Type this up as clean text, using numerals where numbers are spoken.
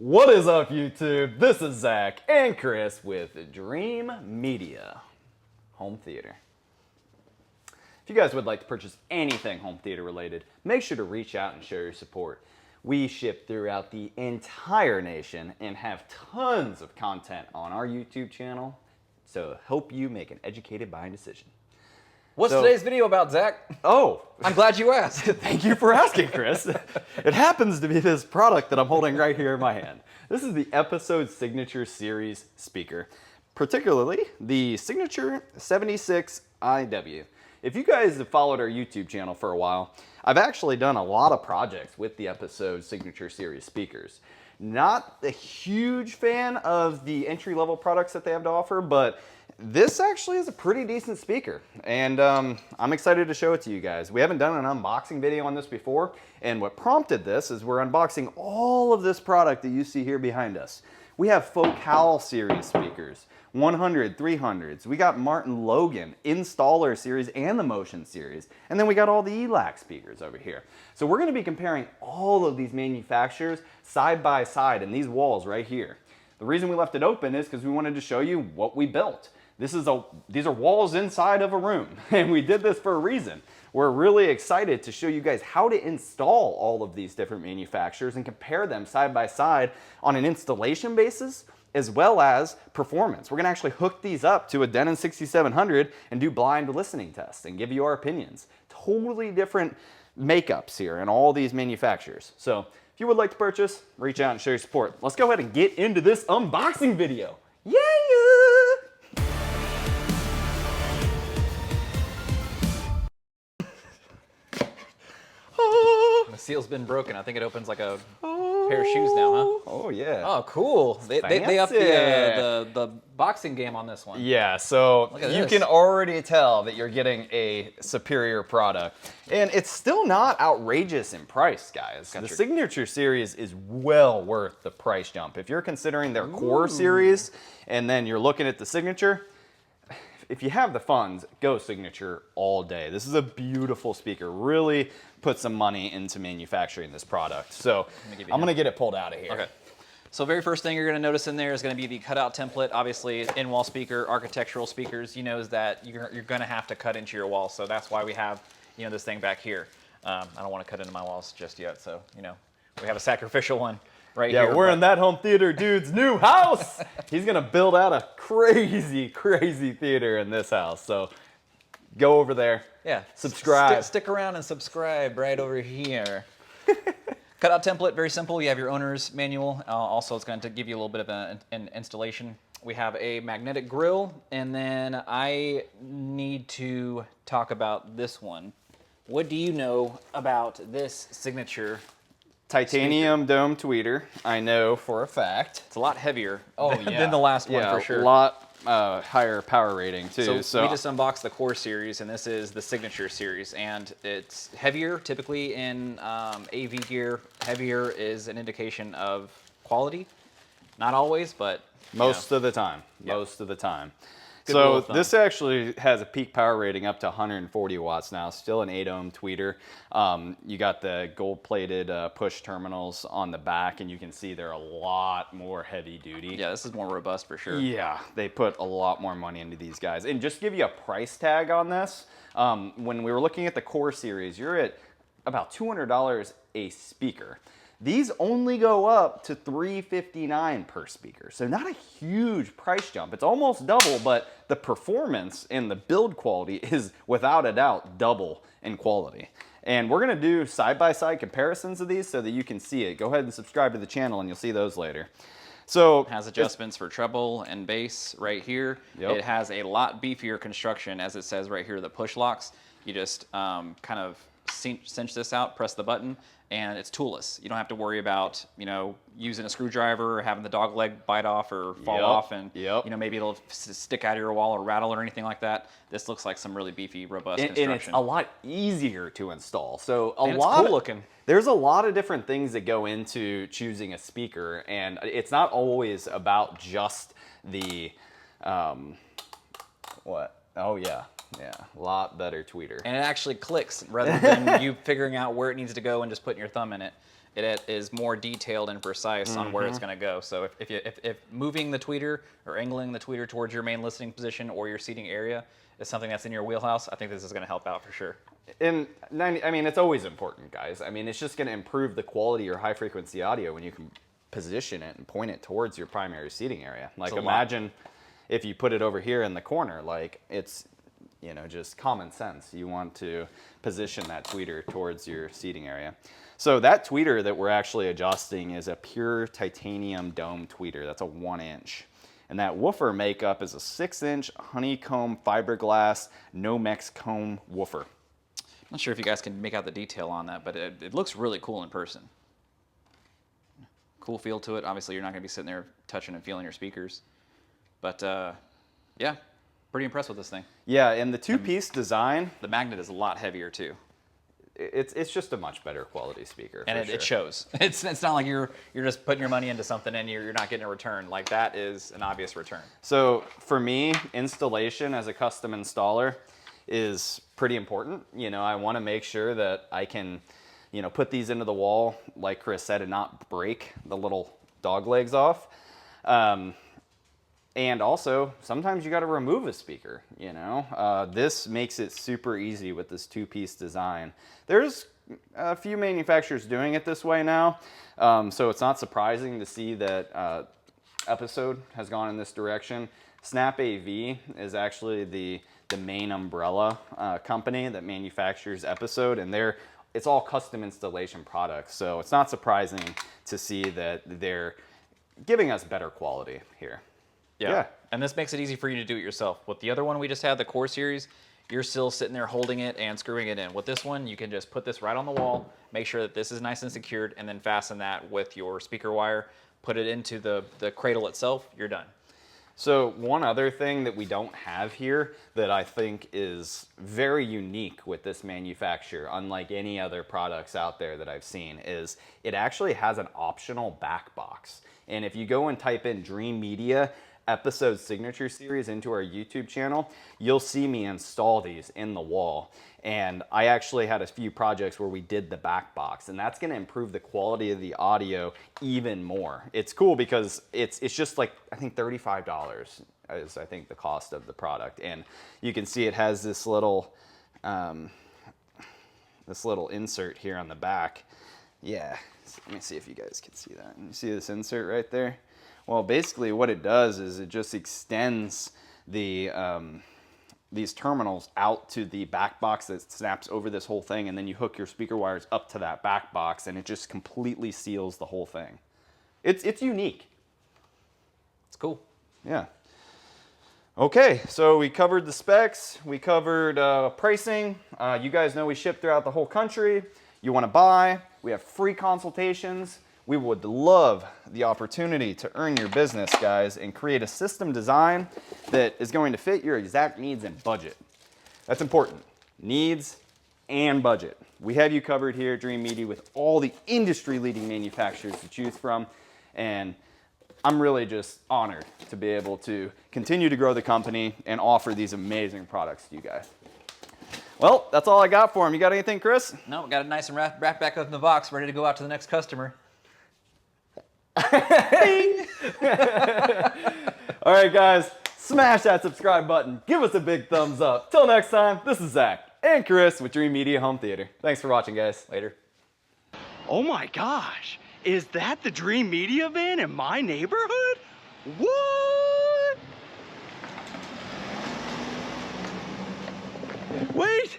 What is up, YouTube? This is Zach and Chris with Dream Media Home Theater. If you guys would like to purchase anything home theater related, make sure to reach out and show your support. We ship throughout the entire nation and have tons of content on our YouTube channel, so help you make an educated buying decision. What's today's video about, Zach? Oh, I'm glad you asked. thank you for asking, Chris. It happens to be this product that I'm holding right here in my hand. This is the Episode Signature Series speaker, particularly the Signature 76 IW. If you guys have followed our YouTube channel for a while, I've actually done a lot of projects with the Episode Signature Series speakers. Not a huge fan of the entry-level products that they have to offer, but this actually is a pretty decent speaker, and I'm excited to show it to you guys. We haven't done an unboxing video on this before, and what prompted this is we're unboxing all of this product that you see here behind us. We have Focal series speakers, 100, 300s. We got Martin Logan, Installer series and the Motion series. And then we got all the ELAC speakers over here. So we're gonna be comparing all of these manufacturers side by side in these walls right here. The reason we left it open is because we wanted to show you what we built. These are walls inside of a room, and we did this for a reason. We're really excited to show you guys how to install all of these different manufacturers and compare them side by side on an installation basis as well as performance. We're gonna actually hook these up to a Denon 6700 and do blind listening tests and give you our opinions. Totally different makeups here in all these manufacturers. So if you would like to purchase, reach out and show your support. Let's go ahead and get into this unboxing video. Yeah! The seal's been broken. I think it opens like a pair of shoes now, huh? Oh yeah. Oh, cool. They upped the boxing game on this one. Yeah, so Look at you this. can already tell that you're getting a superior product. And it's still not outrageous in price, guys. The Signature series is well worth the price jump. If you're considering their core series and then you're looking at the Signature, if you have the funds, go Signature all day. This is a beautiful speaker. Really put some money into manufacturing this product. So I'm gonna get it pulled out of here. Okay. So very first thing you're going to notice in there is going to be the cutout template. Obviously, in-wall speaker, architectural speakers, you know that you're going to have to cut into your wall. So that's why we have, this thing back here. I don't want to cut into my walls just yet. So, we have a sacrificial one right here. Yeah, we're in that home theater dude's new house. He's gonna build out a crazy, crazy theater in this house. So go over there. Yeah. Subscribe. Stick around and subscribe right over here. Cutout template, very simple. You have your owner's manual. Also, it's going to give you a little bit of an installation. We have a magnetic grill, and then I need to talk about this one. What do you know about this Signature Titanium dome tweeter, I know for a fact. It's a lot heavier than the last one, for sure. A lot higher power rating too. So we just unboxed the Core series, and this is the Signature series, and it's heavier. Typically in AV gear, heavier is an indication of quality. Not always, but most of the time. Yep. Most of the time. Good rule So of thumb. this actually has a peak power rating up to 140 watts now, still an 8-ohm tweeter. You got the gold-plated push terminals on the back, and you can see they're a lot more heavy-duty. Yeah, this is more robust for sure. Yeah, they put a lot more money into these guys. And just to give you a price tag on this, when we were looking at the Core series, you're at about $200 a speaker. These only go up to $359 per speaker, so not a huge price jump. It's almost double, but the performance and the build quality is without a doubt double in quality. And we're gonna do side-by-side comparisons of these so that you can see it. Go ahead and subscribe to the channel and you'll see those later. So It has adjustments for treble and bass right here. Yep. It has a lot beefier construction, as it says right here, the push locks. You just kind of cinch this out, press the button, and it's toolless. You don't have to worry about, using a screwdriver or having the dog leg bite off or fall off, and maybe it'll stick out of your wall or rattle or anything like that. This looks like some really beefy, robust construction. And it's a lot easier to install. So it's cool looking. There's a lot of different things that go into choosing a speaker, and it's not always about just the what? Oh yeah. Yeah, a lot better tweeter. And it actually clicks rather than you figuring out where it needs to go and just putting your thumb in it. it is more detailed and precise on where it's going to go. So if moving the tweeter or angling the tweeter towards your main listening position or your seating area is something that's in your wheelhouse, I think this is going to help out for sure. And it's always important, guys. I mean, it's just going to improve the quality of your high frequency audio when you can position it and point it towards your primary seating area. Like, imagine if you put it over here in the corner, like it's, just common sense. You want to position that tweeter towards your seating area. So that tweeter that we're actually adjusting is a pure titanium dome tweeter. That's a 1-inch. And that woofer makeup is a 6-inch honeycomb fiberglass Nomex comb woofer. I'm not sure if you guys can make out the detail on that, but it looks really cool in person. Cool feel to it. Obviously, you're not going to be sitting there touching and feeling your speakers. But yeah, pretty impressed with this thing. Yeah, and the two-piece design. The magnet is a lot heavier too. It's just a much better quality speaker. And it shows. It's not like you're just putting your money into something and you're not getting a return. Like, that is an obvious return. So for me, installation as a custom installer is pretty important. I want to make sure that I can, put these into the wall, like Chris said, and not break the little dog legs off. And also, sometimes you got to remove a speaker, This makes it super easy with this two-piece design. There's a few manufacturers doing it this way now, so it's not surprising to see that Episode has gone in this direction. Snap AV is actually the main umbrella company that manufactures Episode, and it's all custom installation products, so it's not surprising to see that they're giving us better quality here. Yeah. And this makes it easy for you to do it yourself. With the other one we just had, the Core Series, you're still sitting there holding it and screwing it in. With this one, you can just put this right on the wall, make sure that this is nice and secured, and then fasten that with your speaker wire, put it into the cradle itself, you're done. So one other thing that we don't have here that I think is very unique with this manufacturer, unlike any other products out there that I've seen, is it actually has an optional back box. And if you go and type in Dream Media Episode Signature Series into our YouTube channel, you'll see me install these in the wall. And I actually had a few projects where we did the back box, and that's going to improve the quality of the audio even more. It's cool because it's just like, I think $35 is, I think, the cost of the product. And you can see it has this little insert here on the back. Yeah, let me see if you guys can see that. You see this insert right there? Well, basically what it does is it just extends the these terminals out to the back box that snaps over this whole thing, and then you hook your speaker wires up to that back box, and it just completely seals the whole thing. It's unique. It's cool. Yeah. Okay, so we covered the specs, we covered pricing. You guys know we ship throughout the whole country. You want to buy, we have free consultations. We would love the opportunity to earn your business, guys, and create a system design that is going to fit your exact needs and budget. That's important. Needs and budget. We have you covered here at Dream Media with all the industry-leading manufacturers to choose from, and I'm really just honored to be able to continue to grow the company and offer these amazing products to you guys. Well, that's all I got for him. You got anything, Chris? No, got it nice and wrapped back up in the box, ready to go out to the next customer. All right, guys, smash that subscribe button. Give us a big thumbs up. Till next time, this is Zach and Chris with Dream Media Home Theater. Thanks for watching, guys. Later. Oh my gosh, is that the Dream Media van in my neighborhood? What? Wait,